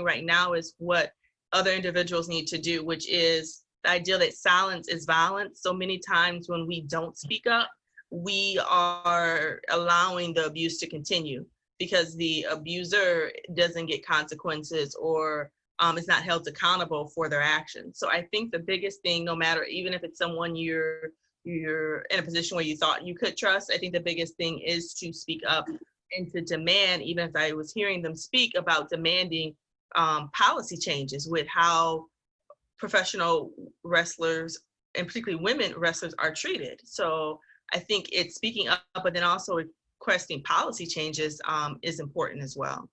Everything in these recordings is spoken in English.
right now is what other individuals need to do, which is the idea that silence is violence. So many times when we don't speak up, we are allowing the abuse to continue because the abuser doesn't get consequences or is not held accountable for their actions. So I think the biggest thing, no matter, even if it's someone you're in a position where you thought you could trust, I think the biggest thing is to speak up and to demand, even if I was hearing them speak about demanding policy changes with how professional wrestlers and particularly women wrestlers are treated. So I think it's speaking up, but then also requesting policy changes is important as well.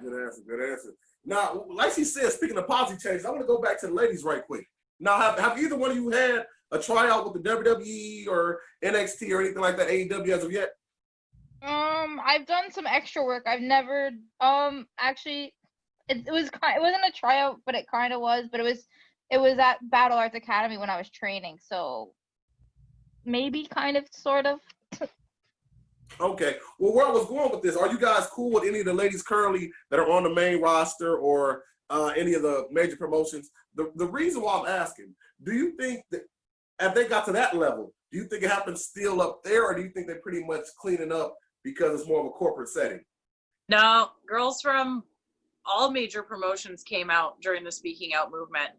Good answer, good answer. Now, like she said, speaking of policy changes, I want to go back to the ladies right quick. Now, have either one of you had a tryout with the WWE or NXT or anything like that, AEW as of yet? I've done some extra work. I've never, actually, it wasn't a tryout, but it kind of was. But it was at Battle Arts Academy when I was training, so maybe, kind of, sort of. Okay. Well, where I was going with this, are you guys cool with any of the ladies currently that are on the main roster or any of the major promotions? The reason why I'm asking, do you think that if they got to that level, do you think it happens still up there, or do you think they're pretty much cleaning up because it's more of a corporate setting? No, girls from all major promotions came out during the Speaking Out movement.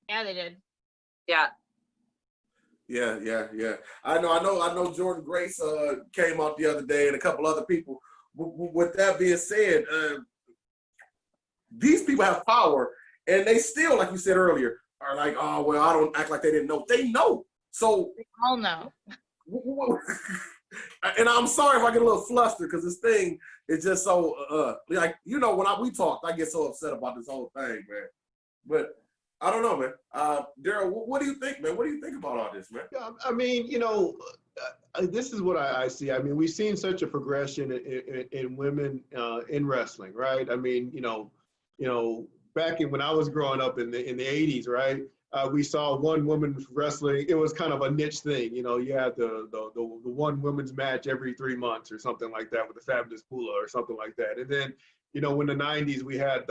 Yeah, they did. Yeah. Yeah. I know Jordan Grace came out the other day and a couple other people. With that being said, these people have power and they still, like you said earlier, are like, oh, well, I don't act like they didn't know. They know. So They all know. And I'm sorry if I get a little flustered because this thing is just so, like, you know, when we talked, I get so upset about this whole thing, man. But I don't know, man. Daryl, what do you think, man? What do you think about all this, man? Yeah, I mean, you know, this is what I see. I mean, we've seen such a progression in women in wrestling, right? I mean, you know, back when I was growing up in the 80s, right? We saw one woman wrestling. It was kind of a niche thing, you know. You had the one women's match every 3 months or something like that with the Fabulous Moolah or something like that. And then, you know, in the 90s we had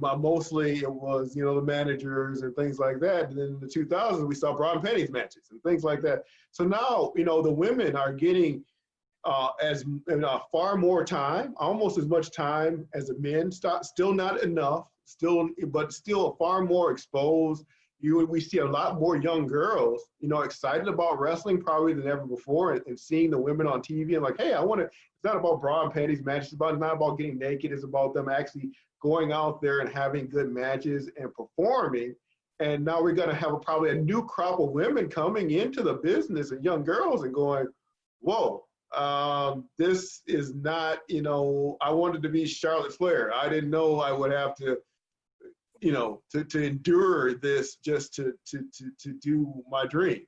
mostly it was, you know, the managers and things like that. And then in the 2000s we saw bra and panties matches and things like that. So now, you know, the women are getting far more time, almost as much time as the men. Still not enough, but still far more exposed. We see a lot more young girls, you know, excited about wrestling probably than ever before, and seeing the women on TV and like, hey, I want to. It's not about bra and panties matches. It's not about getting naked. It's about them actually going out there and having good matches and performing. And now we're going to have probably a new crop of women coming into the business and young girls and going, whoa. This is not, you know, I wanted to be Charlotte Flair. I didn't know I would have to, you know, to endure this just to do my dream.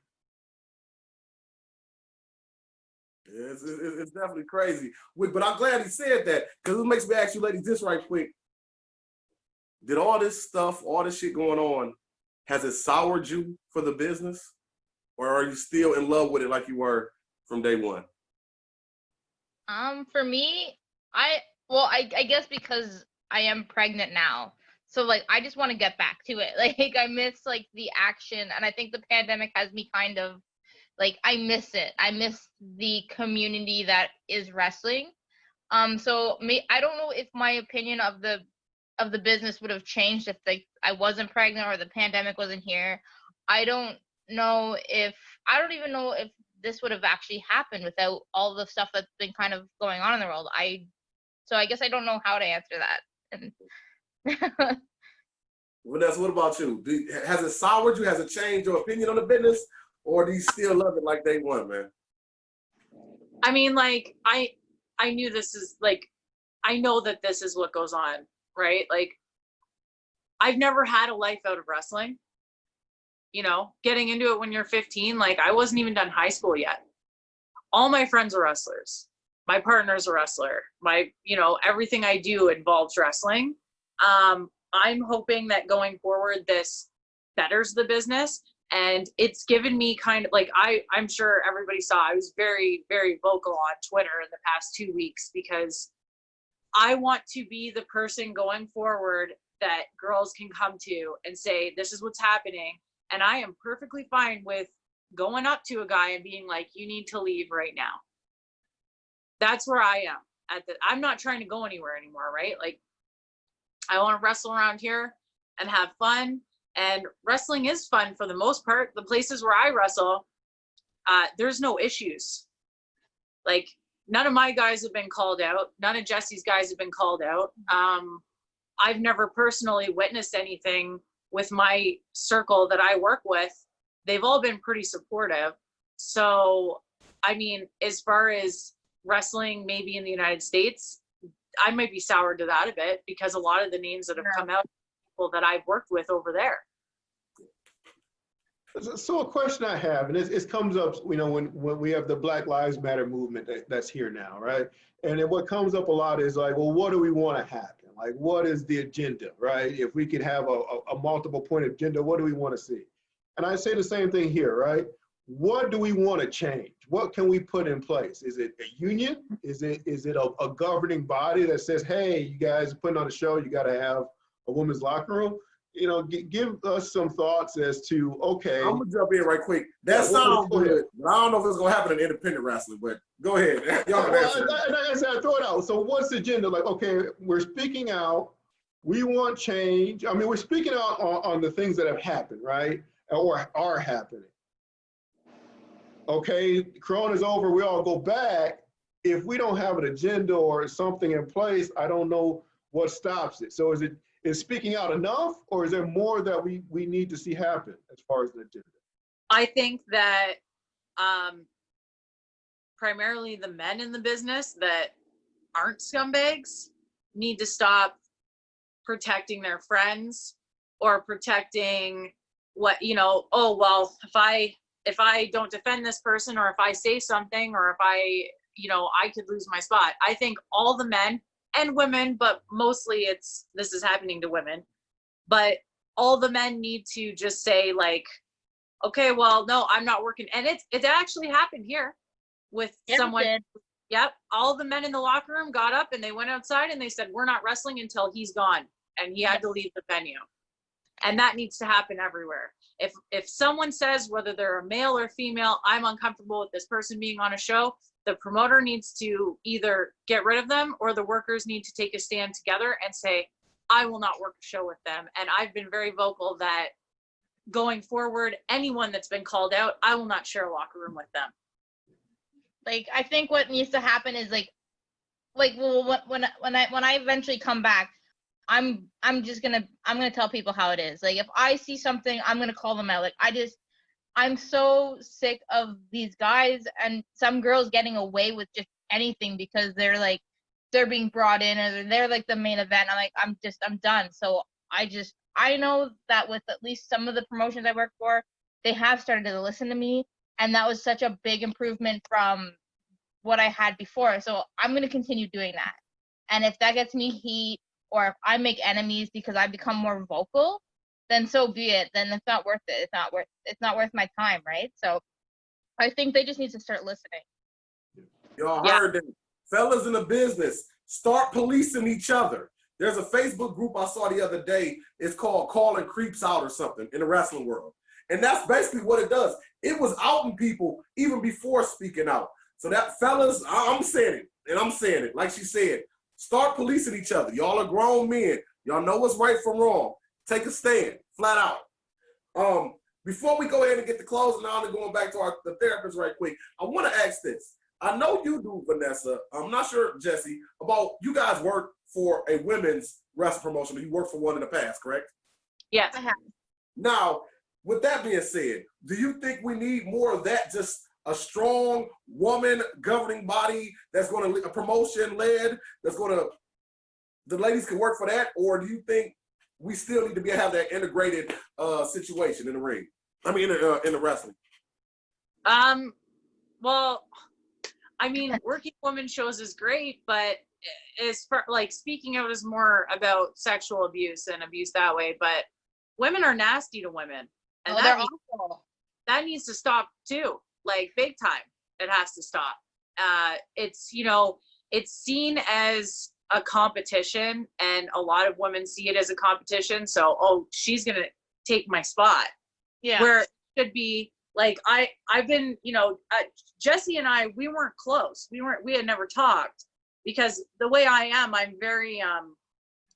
It's definitely crazy. But I'm glad he said that, because it makes me ask you ladies this right quick. Did all this stuff, all this shit going on, has it soured you for the business? Or are you still in love with it like you were from day one? For me, I guess because I am pregnant now. So like I just want to get back to it. Like I miss like the action, and I think the pandemic has me kind of like I miss it. I miss the community that is wrestling. So I don't know if my opinion of the business would have changed if I wasn't pregnant or the pandemic wasn't here. I don't even know if this would have actually happened without all the stuff that's been kind of going on in the world. So I guess I don't know how to answer that. Vanessa, what about you? Has it soured you? Has it changed your opinion on the business? Or do you still love it like day one, man? I mean, like, I knew this is, like, I know that this is what goes on, right? Like, I've never had a life out of wrestling. You know, getting into it when you're 15, like, I wasn't even done high school yet. All my friends are wrestlers. My partner's a wrestler. Everything I do involves wrestling. I'm hoping that going forward, this betters the business, And it's given me kind of like, I'm sure everybody saw, I was very, very vocal on Twitter in the past 2 weeks because I want to be the person going forward that girls can come to and say, this is what's happening. And I am perfectly fine with going up to a guy and being like, you need to leave right now. That's where I am I'm not trying to go anywhere anymore, right? Like, I want to wrestle around here and have fun. And wrestling is fun for the most part. The places where I wrestle, there's no issues. Like, none of my guys have been called out. None of Jesse's guys have been called out. I've never personally witnessed anything with my circle that I work with. They've all been pretty supportive. So, I mean, as far as wrestling, maybe in the United States, I might be soured to that a bit because a lot of the names that have come out, people that I've worked with over there. So a question I have, and it comes up, you know, when we have the Black Lives Matter movement that's here now, right? And then what comes up a lot is like, well, what do we want to happen? Like, what is the agenda, right? If we could have a multiple point agenda, what do we want to see? And I say the same thing here, right? What do we want to change? What can we put in place? Is it a union? Is it a governing body that says, hey, you guys are putting on a show, you got to have a women's locker room? You know, give us some thoughts as to, okay. I'm gonna jump in right quick. That sounds good. I don't know if it's gonna happen in independent wrestling, but go ahead. Y'all can answer. And like I said, I throw it out. So what's the agenda? Like, okay, we're speaking out. We want change. I mean, we're speaking out on the things that have happened, right? Or are happening. Okay, Corona's over. We all go back. If we don't have an agenda or something in place, I don't know what stops it. So is speaking out enough, or is there more that we need to see happen as far as the agenda? I think that primarily the men in the business that aren't scumbags need to stop protecting their friends or protecting what, you know, oh, well, if I don't defend this person, or if I say something, or if I could lose my spot. I think all the men and women, but mostly this is happening to women, but all the men need to just say like, okay, well, no, I'm not working. And it actually happened here with someone. Yep. All the men in the locker room got up and they went outside and they said, we're not wrestling until he's gone. And he had to leave the venue. And that needs to happen everywhere. If someone says, whether they're a male or female, I'm uncomfortable with this person being on a show, the promoter needs to either get rid of them, or the workers need to take a stand together and say, I will not work a show with them. And I've been very vocal that going forward, anyone that's been called out, I will not share a locker room with them. Like, I think what needs to happen is well, when I eventually come back, I'm gonna tell people how it is. Like, if I see something, I'm gonna call them out. Like, I'm so sick of these guys and some girls getting away with just anything because they're being brought in and they're like the main event. I'm done. So I know that with at least some of the promotions I work for, they have started to listen to me, and that was such a big improvement from what I had before. So I'm going to continue doing that. And if that gets me heat, or if I make enemies because I become more vocal, then so be it. Then it's not worth it. It's not worth my time, right? So I think they just need to start listening. Y'all heard that. Fellas in the business, start policing each other. There's a Facebook group I saw the other day. It's called Calling Creeps Out or something in the wrestling world. And that's basically what it does. It was outing people even before speaking out. So that, fellas, I'm saying it, and I'm saying it, like she said, start policing each other. Y'all are grown men. Y'all know what's right from wrong. Take a stand, flat out. Before we go ahead and get the closing on and going back to the therapist right quick, I want to ask this. I know you do, Vanessa. I'm not sure, Jesse, about you guys work for a women's wrestling promotion. You worked for one in the past, correct? Yes. I have. Now, with that being said, do you think we need more of that, just a strong woman governing body that's going to, a promotion led, that's going to, the ladies can work for that? Or do you think we still need to have that integrated situation in the ring? I mean, in the wrestling. Well, I mean, working women shows is great, but as far like speaking out is more about sexual abuse and abuse that way. But women are nasty to women, and they're awful. that needs to stop too, like big time. It has to stop. It's, it's seen as a competition, and a lot of women see it as a competition. So, oh, she's going to take my spot. Yeah. Where it should be like, I've been, Jesse and I, we weren't close. We had never talked, because the way I am, I'm very,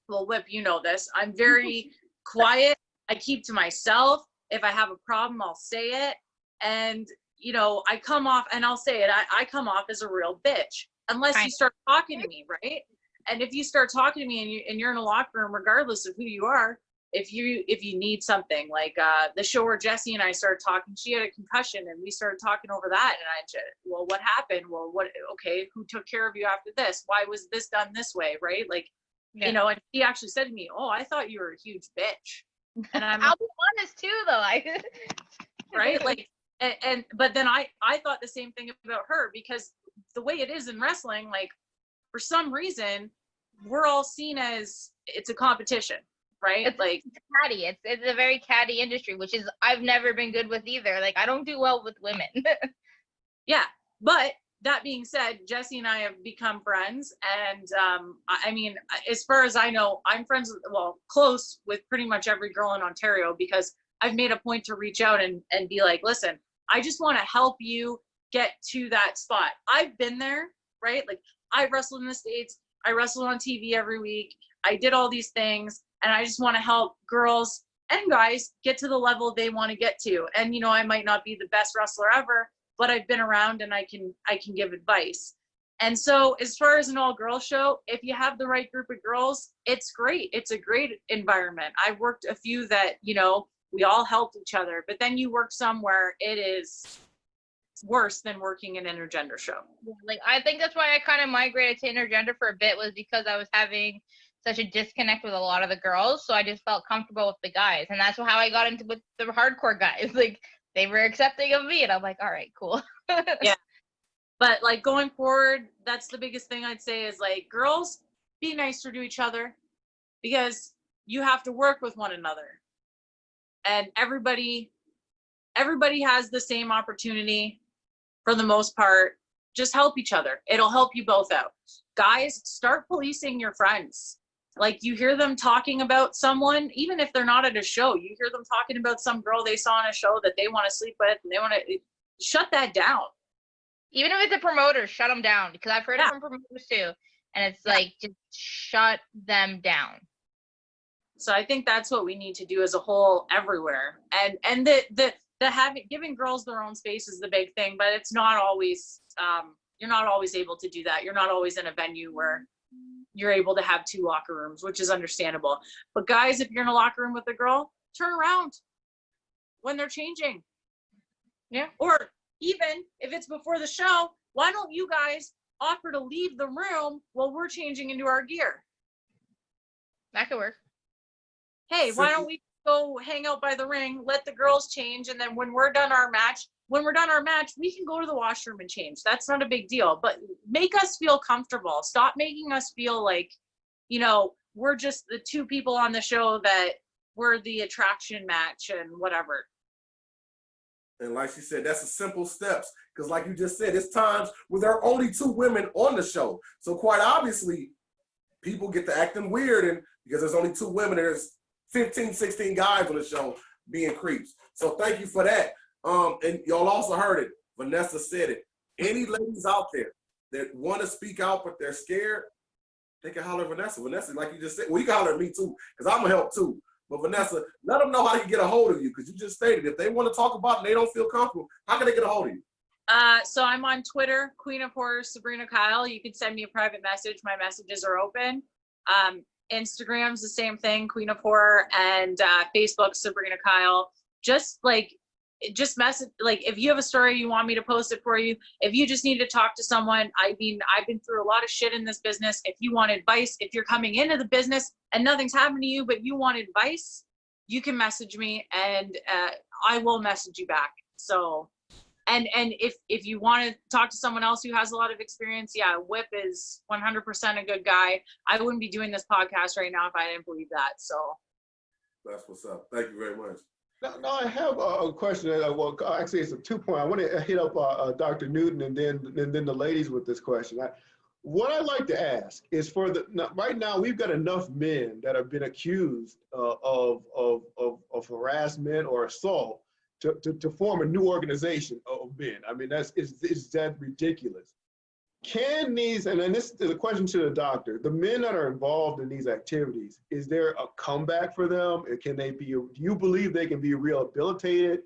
well, Whip, you know this, I'm very quiet. I keep to myself. If I have a problem, I'll say it. And, I come off, and I'll say it, I come off as a real bitch, unless you start talking to me, right? And if you start talking to me and you're in a locker room, regardless of who you are, if you need something, like the show where Jesse and I started talking, she had a concussion and we started talking over that. And I said, well, what happened? Well, okay, who took care of you after this? Why was this done this way? Right? Like, and he actually said to me, oh, I thought you were a huge bitch. And I'll be honest too, though. Right? Like, but then I thought the same thing about her, because the way it is in wrestling, like, for some reason, we're all seen as it's a competition, right? It's like catty. It's a very catty industry, which is I've never been good with either. Like, I don't do well with women. Yeah, but that being said, Jesse and I have become friends, and I mean, as far as I know, I'm friends with, well, close with pretty much every girl in Ontario, because I've made a point to reach out and be like, listen, I just want to help you get to that spot. I've been there, right? Like, I wrestled in the States. I wrestled on TV every week. I did all these things, and I just want to help girls and guys get to the level they want to get to. And, I might not be the best wrestler ever, but I've been around and I can give advice. And so, as far as an all-girls show, if you have the right group of girls, it's great. It's a great environment. I've worked a few that, we all helped each other, but then you work somewhere, it is worse than working an intergender show. Like, I think that's why I kind of migrated to intergender for a bit, was because I was having such a disconnect with a lot of the girls. So I just felt comfortable with the guys. And that's how I got into with the hardcore guys. Like, they were accepting of me, and I'm like, all right, cool. Yeah. But like, going forward, that's the biggest thing I'd say is, like, girls, be nicer to each other, because you have to work with one another. And everybody has the same opportunity for the most part. Just help each other. It'll help you both out. Guys, start policing your friends. Like, you hear them talking about someone, even if they're not at a show, you hear them talking about some girl they saw on a show that they want to sleep with, and they want to shut that down. Even if it's a promoter, shut them down, because I've heard it from promoters too. And it's like, just shut them down. So I think that's what we need to do as a whole everywhere. And giving girls their own space is the big thing, but it's not always, you're not always able to do that. You're not always in a venue where you're able to have 2 locker rooms, which is understandable. But guys, if you're in a locker room with a girl, turn around when they're changing. Yeah. Or even if it's before the show, why don't you guys offer to leave the room while we're changing into our gear? That could work. Hey, why don't we go hang out by the ring, let the girls change, and then when we're done our match, we can go to the washroom and change. That's not a big deal, but make us feel comfortable. Stop making us feel like, we're just the 2 people on the show that we're the attraction match and whatever. And like she said, that's the simple steps. Because like you just said, it's times where there are only 2 women on the show. So quite obviously, people get to acting weird, and because there's only 2 women, there's 15, 16 guys on the show being creeps. So thank you for that. And y'all also heard it. Vanessa said it. Any ladies out there that want to speak out but they're scared, they can holler at Vanessa. Vanessa, like you just said, well, you can holler at me too, because I'm going to help too. But Vanessa, let them know how to get a hold of you, because you just stated if they want to talk about it and they don't feel comfortable, how can they get a hold of you? So I'm on Twitter, Queen of Horror, Sabrina Kyle. You can send me a private message. My messages are open. Instagram's the same thing, Queen of Horror, and Facebook, Sabrina Kyle. Just message, like, if you have a story you want me to post it for you, if you just need to talk to someone. I mean, I've been through a lot of shit in this business. If you want advice, if you're coming into the business and nothing's happened to you, but you want advice, you can message me, and I will message you back. So, and if you want to talk to someone else who has a lot of experience, yeah, Whip is 100% a good guy. I wouldn't be doing this podcast right now if I didn't believe that. So that's what's up. Thank you very much. No, I have a question. Well, actually, it's a 2-point. I want to hit up Dr. Newton and then the ladies with this question. What I'd like to ask is right now we've got enough men that have been accused of harassment or assault to form a new organization of men. I mean, it's that ridiculous. Can these, and then this is a question to the doctor, the men that are involved in these activities, is there a comeback for them? Can they be, do you believe they can be rehabilitated?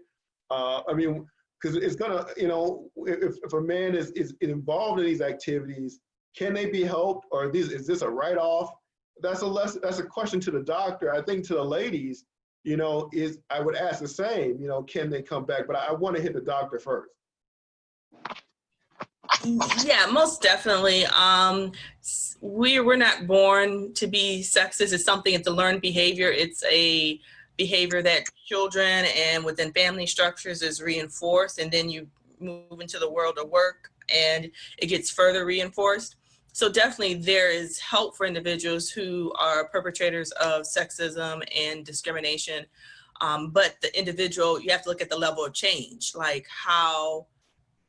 I mean, because it's gonna, if a man is involved in these activities, can they be helped, or is this a write-off? That's a question to the doctor. I think to the ladies, I would ask the same, can they come back? But I want to hit the doctor first. Yeah, most definitely. We're not born to be sexist. It's a learned behavior. It's a behavior that children and within family structures is reinforced, and then you move into the world of work and it gets further reinforced. So definitely there is help for individuals who are perpetrators of sexism and discrimination. But the individual, you have to look at the level of change, like how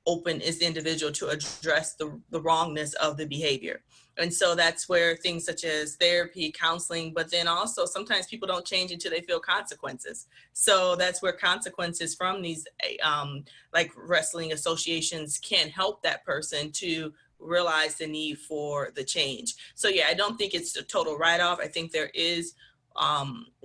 open is the individual to address the wrongness of the behavior. And so that's where things such as therapy, counseling, but then also sometimes people don't change until they feel consequences. So that's where consequences from these like wrestling associations can help that person to realize the need for the change. So yeah, I don't think it's a total write-off. I think there is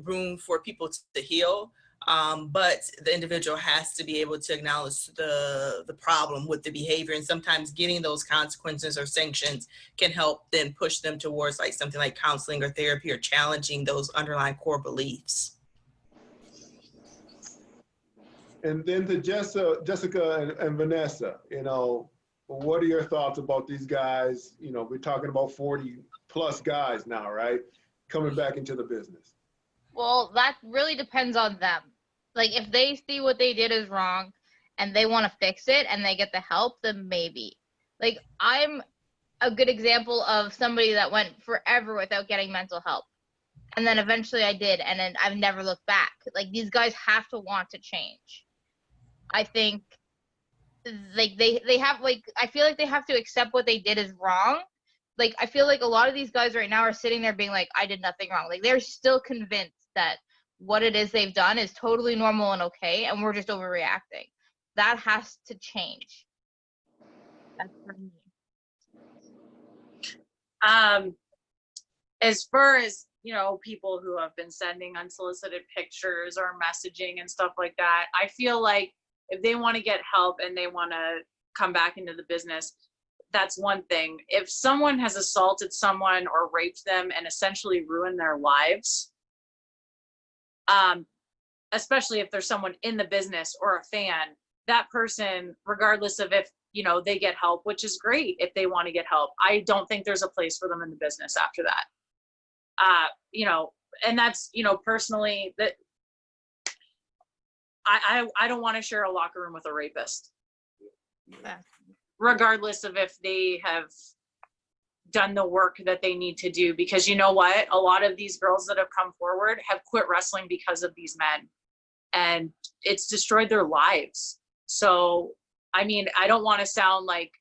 room for people to heal. But the individual has to be able to acknowledge the problem with the behavior, and sometimes getting those consequences or sanctions can help then push them towards like something like counseling or therapy or challenging those underlying core beliefs. And then to Jessica and Vanessa, what are your thoughts about these guys? We're talking about 40 plus guys now, right? Coming back into the business. Well, that really depends on them. Like, if they see what they did is wrong and they want to fix it and they get the help, then maybe. Like, I'm a good example of somebody that went forever without getting mental help. And then eventually I did, and then I've never looked back. Like, these guys have to want to change. I think, like, they have, like, I feel like they have to accept what they did is wrong. Like, I feel like a lot of these guys right now are sitting there being like, I did nothing wrong. Like, they're still convinced that what it is they've done is totally normal and okay, and we're just overreacting. That has to change. That's for me. As far as, people who have been sending unsolicited pictures or messaging and stuff like that, I feel like if they want to get help and they want to come back into the business, that's one thing. If someone has assaulted someone or raped them and essentially ruined their lives, especially if there's someone in the business or a fan, that person, regardless of if, they get help, which is great if they want to get help, I don't think there's a place for them in the business after that. And that's, personally, that I don't want to share a locker room with a rapist. Yeah. Regardless of if they have done the work that they need to do, because you know what, a lot of these girls that have come forward have quit wrestling because of these men, and it's destroyed their lives. So I mean, I don't want to sound like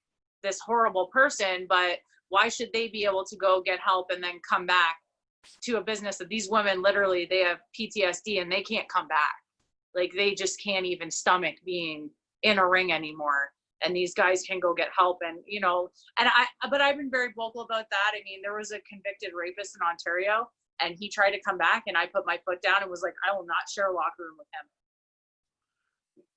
this horrible person, but why should they be able to go get help and then come back to a business that these women literally, they have PTSD and they can't come back. Like, they just can't even stomach being in a ring anymore. And these guys can go get help. And, but I've been very vocal about that. I mean, there was a convicted rapist in Ontario and he tried to come back, and I put my foot down and was like, I will not share a locker room with him.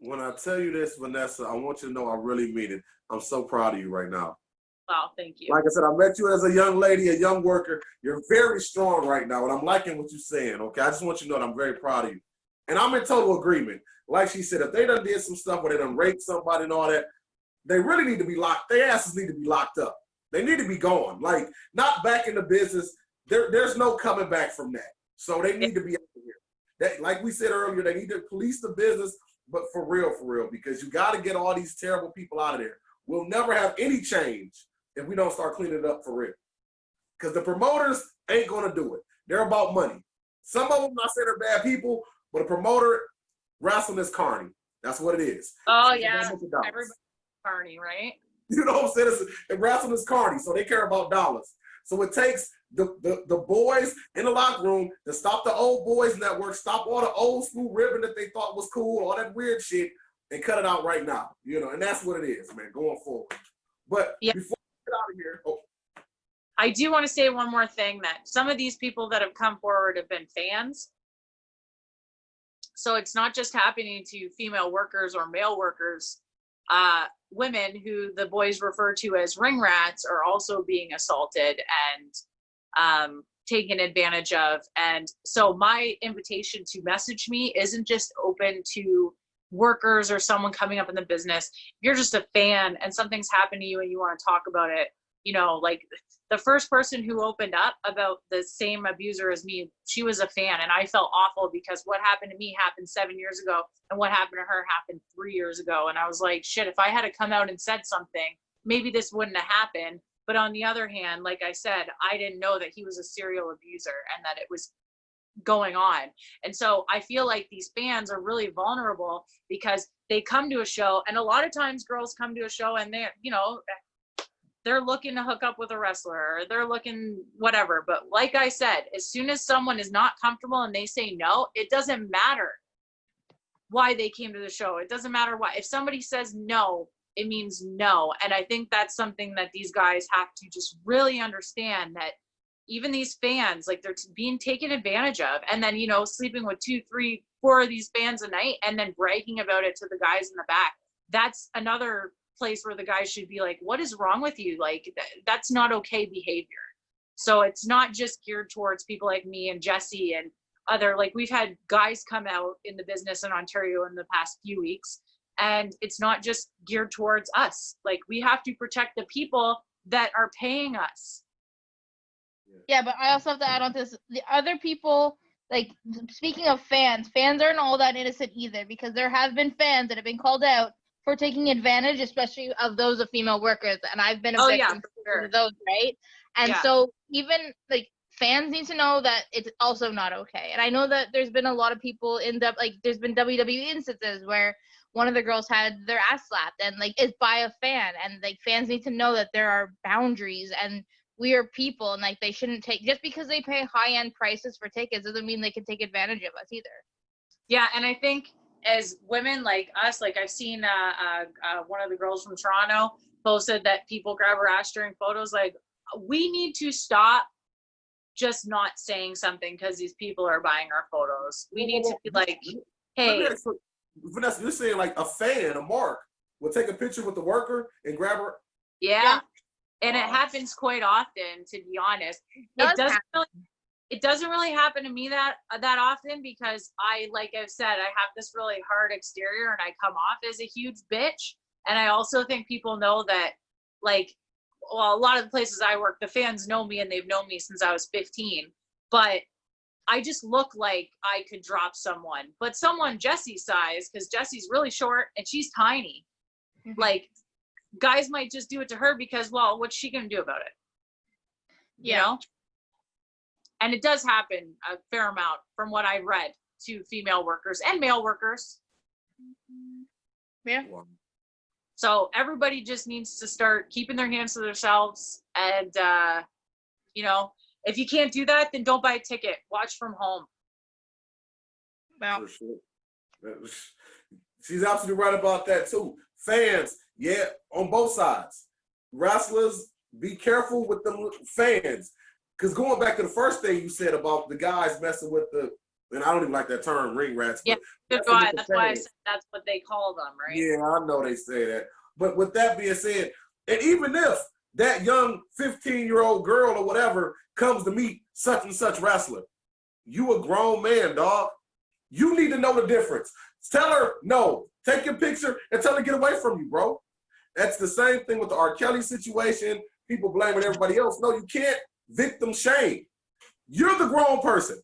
When I tell you this, Vanessa, I want you to know I really mean it. I'm so proud of you right now. Wow, thank you. Like I said, I met you as a young lady, a young worker. You're very strong right now, and I'm liking what you're saying, okay? I just want you to know that I'm very proud of you. And I'm in total agreement. Like she said, if they done did some stuff where they done raped somebody and all that, they really need to be locked. Their asses need to be locked up. They need to be gone. Like, not back in the business. There's no coming back from that. So they need to be out of here. That, like we said earlier, they need to police the business, but for real, because you got to get all these terrible people out of there. We'll never have any change if we don't start cleaning it up for real. Because the promoters ain't going to do it. They're about money. Some of them, I say they're bad people, but a promoter wrestling is carny. That's what it is. Oh It's yeah, about dollars. everybody Carney, right? You know what I'm saying? Wrestling is carny, so they care about dollars. So it takes the boys in the locker room to stop the old boys network, stop all the old school ribbon that they thought was cool, all that weird shit, and cut it out right now. You know, and that's what it is, man, going forward. But Yeah. before we get out of here, I do want to say one more thing, that some of these people that have come forward have been fans. So it's not just happening to female workers or male workers. Women who the boys refer to as ring rats are also being assaulted and taken advantage of. And so my invitation to message me isn't just open to workers or someone coming up in the business. If you're just a fan and something's happened to you and you want to talk about it, you know, like the first person who opened up about the same abuser as me, she was a fan, and I felt awful because what happened to me happened 7 years ago, and what happened to her happened 3 years ago. And I was like, shit, if I had to come out and said something, maybe this wouldn't have happened. But on the other hand, like I said, I didn't know that he was a serial abuser and that it was going on. And so I feel like these fans are really vulnerable because they come to a show, and a lot of times girls come to a show and they're, you know, they're looking to hook up with a wrestler, or they're looking whatever. But like I said, as soon as someone is not comfortable and they say no, it doesn't matter why they came to the show. It doesn't matter why. If somebody says no, it means no. And I think that's something that these guys have to just really understand, that even these fans, like, they're being taken advantage of. And then, you know, sleeping with 2, 3, 4 of these fans a night and then bragging about it to the guys in the back. That's another place where the guys should be like, what is wrong with you? Like, that's not okay behavior. So it's not just geared towards people like me and Jesse and other, like, we've had guys come out in the business in Ontario in the past few weeks, and it's not just geared towards us. Like, we have to protect the people that are paying us. Yeah, but I also have to add on to this. The other people, like, speaking of fans aren't all that innocent either, because there have been fans that have been called out for taking advantage, especially of those of female workers. And I've been a victim sure. of those, right? And Yeah. so even, like, fans need to know that it's also not okay. And I know that there's been a lot of people there's been WWE instances where one of the girls had their ass slapped, and, like, it's by a fan. And, like, fans need to know that there are boundaries, and we are people, and, like, they shouldn't take, just because they pay high-end prices for tickets doesn't mean they can take advantage of us either. Yeah, and I think as women like us, like, I've seen one of the girls from Toronto posted that people grab her ass during photos. Like, we need to stop just not saying something because these people are buying our photos. We need to be like, hey. Vanessa, you're saying like a fan, a mark, will take a picture with the worker and grab her? Yeah. And it happens quite often, to be honest. It doesn't really happen to me that often, because like I've said, I have this really hard exterior and I come off as a huge bitch. And I also think people know that, like, well, a lot of the places I work, the fans know me, and they've known me since I was 15. But I just look like I could drop someone. But someone Jesse's size, because Jesse's really short and she's tiny, like, guys might just do it to her because, well, what's she gonna do about it? You know? And it does happen a fair amount, from what I've read, to female workers and male workers. Yeah. So everybody just needs to start keeping their hands to themselves. And, you know, if you can't do that, then don't buy a ticket. Watch from home. Well, For sure. She's absolutely right about that too. Fans, yeah, on both sides. Wrestlers, be careful with them fans. Because going back to the first thing you said about the guys messing with and I don't even like that term, ring rats. Yeah, that's why I said that's what they call them, right? Yeah, I know they say that. But with that being said, and even if that young 15-year-old girl or whatever comes to meet such and such wrestler, you a grown man, dog. You need to know the difference. Tell her no. Take your picture and tell her to get away from you, bro. That's the same thing with the R. Kelly situation. People blaming everybody else. No, you can't victim shame. You're the grown person.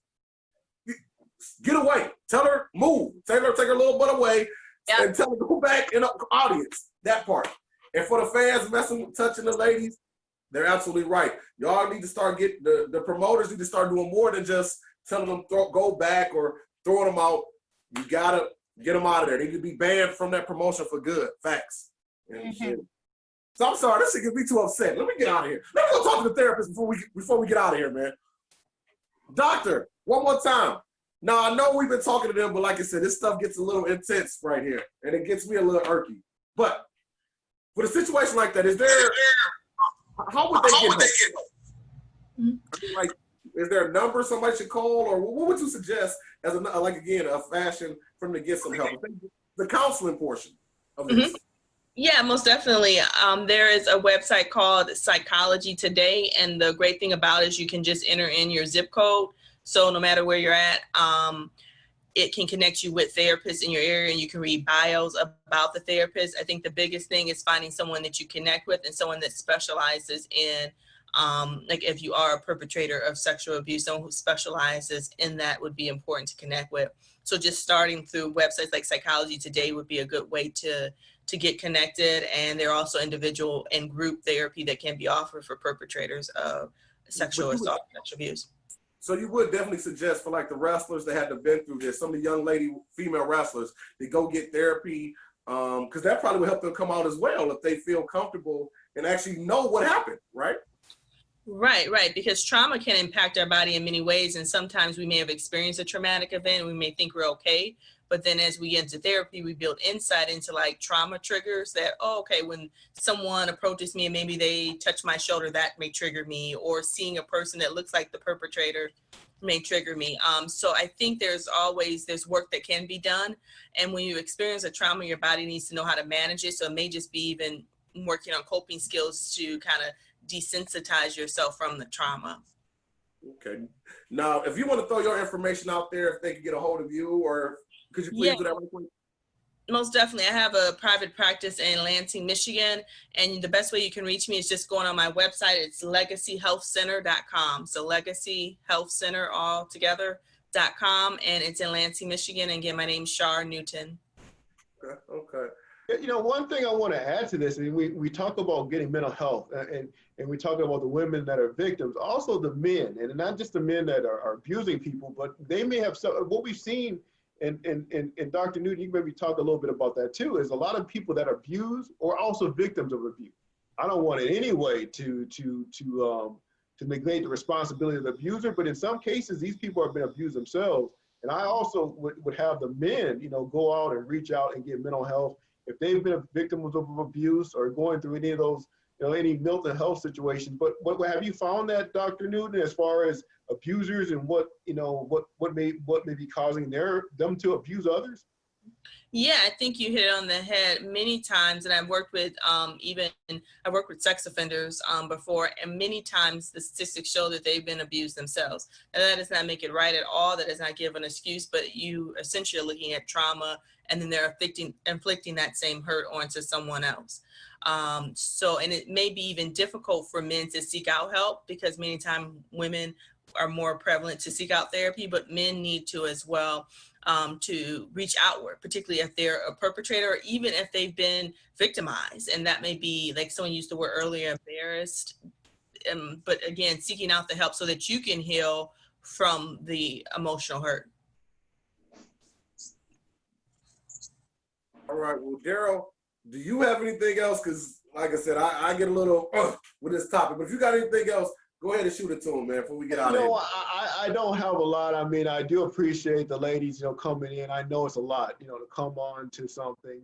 Get away. Tell her move. Take her little butt away, and tell her to go back in the audience. That part. And for the fans touching the ladies, they're absolutely right. Y'all need to start getting the promoters need to start doing more than just telling them go back or throwing them out. You gotta Get them out of there. They could be banned from that promotion for good. Facts. And shit. So I'm sorry, this shit gets me too upset. Let me get out of here. Let me go talk to the therapist before we get out of here, man. Doctor, one more time. Now I know we've been talking to them, but like I said, this stuff gets a little intense right here, and it gets me a little irky. But with a situation like that, how would they get help? I mean, like, is there a number somebody should call, or what would you suggest as a fashion for them to get some help? The counseling portion of this. Yeah, most definitely. There is a website called Psychology Today, and the great thing about it is you can just enter in your zip code. So no matter where you're at, it can connect you with therapists in your area, and you can read bios about the therapist. I think the biggest thing is finding someone that you connect with and someone that specializes in, like if you are a perpetrator of sexual abuse, someone who specializes in that would be important to connect with. So just starting through websites like Psychology Today would be a good way to get connected. And there are also individual and group therapy that can be offered for perpetrators of sexual assault, sexual abuse. So you would definitely suggest for like the wrestlers that had been through this, some of the young female wrestlers, they go get therapy, because that probably would help them come out as well if they feel comfortable and actually know what happened, right? Right, because trauma can impact our body in many ways, and sometimes we may have experienced a traumatic event and we may think we're okay, but then as we get into therapy, we build insight into like trauma triggers that, oh, okay, when someone approaches me and maybe they touch my shoulder, that may trigger me, or seeing a person that looks like the perpetrator may trigger me. So I think there's work that can be done, and when you experience a trauma, your body needs to know how to manage it, so it may just be even working on coping skills to kind of desensitize yourself from the trauma. Okay. Now, if you want to throw your information out there, if they can get a hold of you, or could you please do that real quick? Most definitely. I have a private practice in Lansing, Michigan, and the best way you can reach me is just going on my website. It's legacyhealthcenter.com. So legacyhealthcenter all together.com, and it's in Lansing, Michigan. And again, my name's Shar Newton. Okay. You know, one thing I want to add to this, I mean, we talk about getting mental health, and we talk about the women that are victims, also the men, and not just the men that are abusing people, but they may have some, what we've seen, and Dr. Newton, you can maybe talk a little bit about that too, is a lot of people that abuse or also victims of abuse. I don't want in any way to negate the responsibility of the abuser, but in some cases, these people have been abused themselves. And I also would have the men, you know, go out and reach out and get mental health if they've been victims of abuse or going through any of those, you know, any mental health situations. But what have you found that, Dr. Newton, as far as abusers and what may be causing them to abuse others? Yeah, I think you hit it on the head many times, and I've worked with I worked with sex offenders before, and many times the statistics show that they've been abused themselves. And that does not make it right at all. That does not give an excuse, but you essentially are looking at trauma, and then they're inflicting that same hurt onto someone else. And it may be even difficult for men to seek out help, because many times women are more prevalent to seek out therapy, but men need to as well. To reach outward, particularly if they're a perpetrator, or even if they've been victimized. And that may be, like someone used the word earlier, embarrassed. But again, seeking out the help so that you can heal from the emotional hurt. All right. Well, Daryl, do you have anything else? Because like I said, I get a little with this topic, but if you got anything else, go ahead and shoot it to him, man, before we get out of here. I don't have a lot. I mean, I do appreciate the ladies, you know, coming in. I know it's a lot, you know, to come on to something.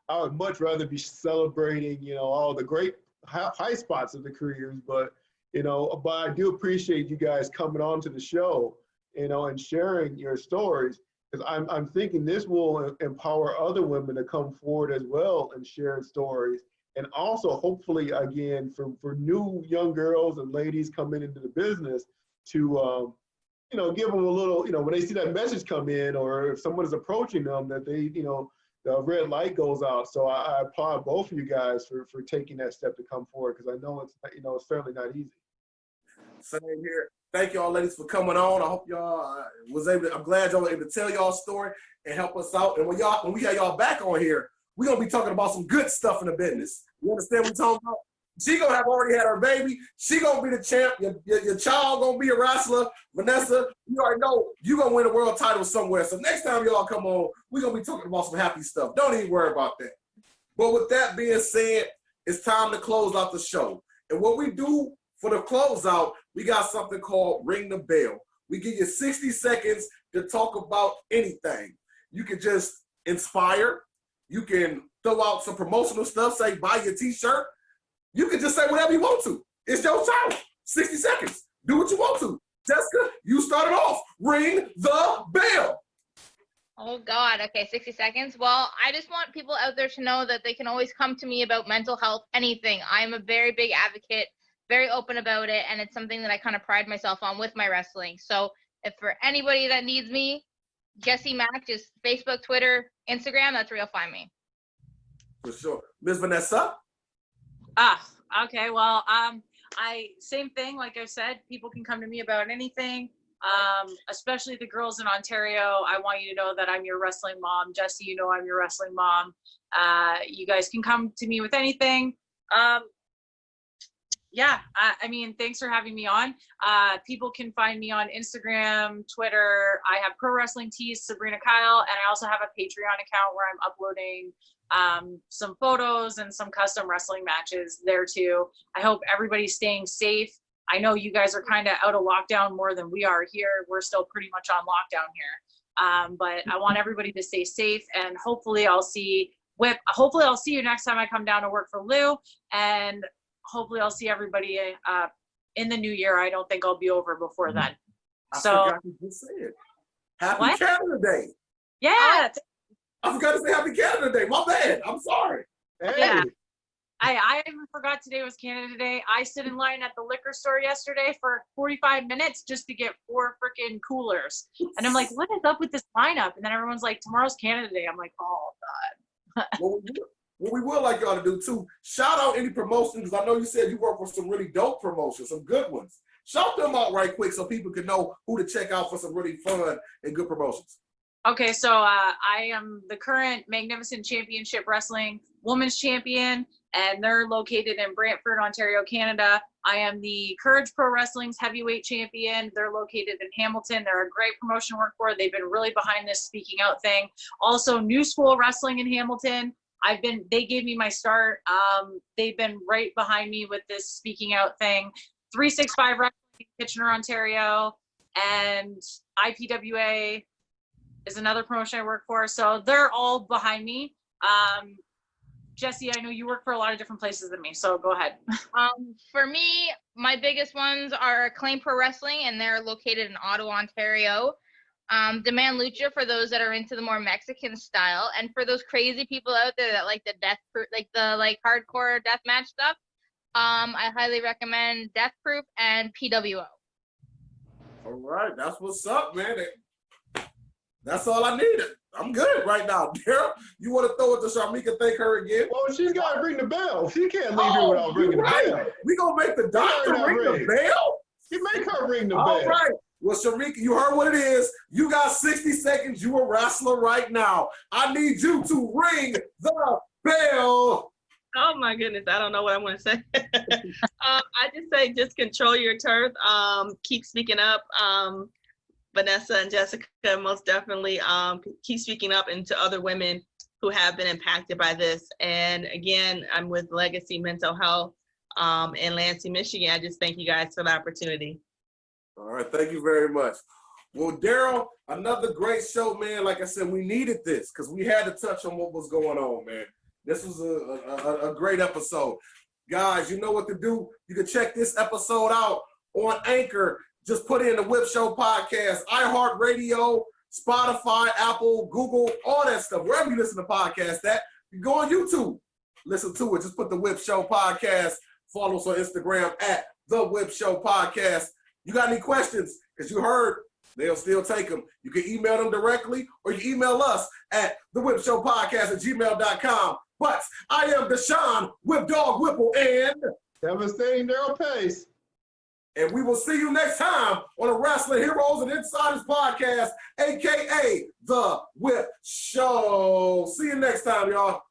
I would much rather be celebrating, you know, all the great high spots of the careers, but I do appreciate you guys coming on to the show, you know, and sharing your stories, because I'm thinking this will empower other women to come forward as well and share stories. And also, hopefully, again, for new young girls and ladies coming into the business to, give them a little, when they see that message come in, or if someone is approaching them, that they, the red light goes out. So I applaud both of you guys for taking that step to come forward, because I know it's, it's certainly not easy. Same here. Thank y'all ladies for coming on. I hope y'all I'm glad y'all were able to tell y'all story and help us out. And when we got y'all back on here, we're going to be talking about some good stuff in the business. You understand what we're talking about? She gonna have already had her baby. She gonna be the champ. Your child gonna be a wrestler. Vanessa, you already know you gonna win a world title somewhere. So next time y'all come on, we gonna be talking about some happy stuff. Don't even worry about that. But with that being said, it's time to close out the show. And what we do for the closeout, we got something called Ring the Bell. We give you 60 seconds to talk about anything. You can just inspire. You can throw out some promotional stuff, say buy your t-shirt. You can just say whatever you want to. It's your time. 60 seconds. Do what you want to. Jessica, you started off. Ring the bell. Oh God. Okay, 60 seconds. Well, I just want people out there to know that they can always come to me about mental health, anything. I'm a very big advocate, very open about it, and it's something that I kind of pride myself on with my wrestling. So if for anybody that needs me, Jessie Mack, just Facebook, Twitter, Instagram, that's where you'll find me. For sure. Ms. Vanessa? Okay. Well, same thing. Like I said, people can come to me about anything. Especially the girls in Ontario. I want you to know that I'm your wrestling mom. Jessie, you know I'm your wrestling mom. You guys can come to me with anything. Yeah, I mean, thanks for having me on. People can find me on Instagram, Twitter. I have Pro Wrestling Tees, Sabrina Kyle, and I also have a Patreon account where I'm uploading some photos and some custom wrestling matches there too. I hope everybody's staying safe. I know you guys are kind of out of lockdown more than we are here. We're still pretty much on lockdown here. But I want everybody to stay safe, and hopefully I'll see you next time I come down to work for Lou, and hopefully I'll see everybody in the new year. I don't think I'll be over before then. I forgot to just say it. Happy Canada Day. Yeah. I forgot to say Happy Canada Day. My bad. I'm sorry. Hey. Yeah. I even forgot today was Canada Day. I stood in line at the liquor store yesterday for 45 minutes just to get 4 freaking coolers. And I'm like, what is up with this lineup? And then everyone's like, tomorrow's Canada Day. I'm like, oh God. What we would like y'all to do too, shout out any promotions, because I know you said you work with some really dope promotions, some good ones. Shout them out right quick so people can know who to check out for some really fun and good promotions. Okay, so I am the current Magnificent Championship Wrestling Women's Champion, and they're located in Brantford, Ontario, Canada. I am the Courage Pro Wrestling's Heavyweight Champion. They're located in Hamilton. They're a great promotion to work for. They've been really behind this speaking out thing. Also, New School Wrestling in Hamilton. They gave me my start. They've been right behind me with this speaking out thing. 365 Wrestling, Kitchener, Ontario, and IPWA is another promotion I work for. So they're all behind me. Jessie, I know you work for a lot of different places than me, so go ahead. For me, my biggest ones are Acclaim Pro Wrestling, and they're located in Ottawa, Ontario. Demand Lucha for those that are into the more Mexican style, and for those crazy people out there that like the hardcore death match stuff, I highly recommend Death Proof and PWO. All right, that's what's up, man. That's all I needed. I'm good right now. Daryl, you want to throw it to Sharmika, thank her again? Well, she's got to ring the bell. She can't leave here without ringing the bell. We gonna make the doctor ring the bell? You make her ring the All bell. right. Well, Sharmika, you heard what it is. You got 60 seconds. You a wrestler right now. I need you to ring the bell. Oh my goodness, I don't know what I want to say. I just say just control your turf. Keep speaking up. Vanessa and Jessica most definitely keep speaking up into other women who have been impacted by this. And again, I'm with Legacy Mental Health in Lansing, Michigan. I just thank you guys for the opportunity. All right, thank you very much. Well, Daryl, another great show, man. Like I said, we needed this because we had to touch on what was going on, man. This was a great episode. Guys, you know what to do. You can check this episode out on Anchor. Just put in the Whip Show Podcast, iHeartRadio, Spotify, Apple, Google, all that stuff. Wherever you listen to podcasts at, you go on YouTube. Listen to it. Just put the Whip Show Podcast. Follow us on Instagram at The Whip Show Podcast. You got any questions? Because you heard, they'll still take them. You can email them directly or you email us at thewhipshowpodcast@gmail.com. But I am Deshaun Whip Dog Whipple and Devastating Daryl Pace. And we will see you next time on the Wrestling Heroes and Insiders Podcast, a.k.a. The Whip Show. See you next time, y'all.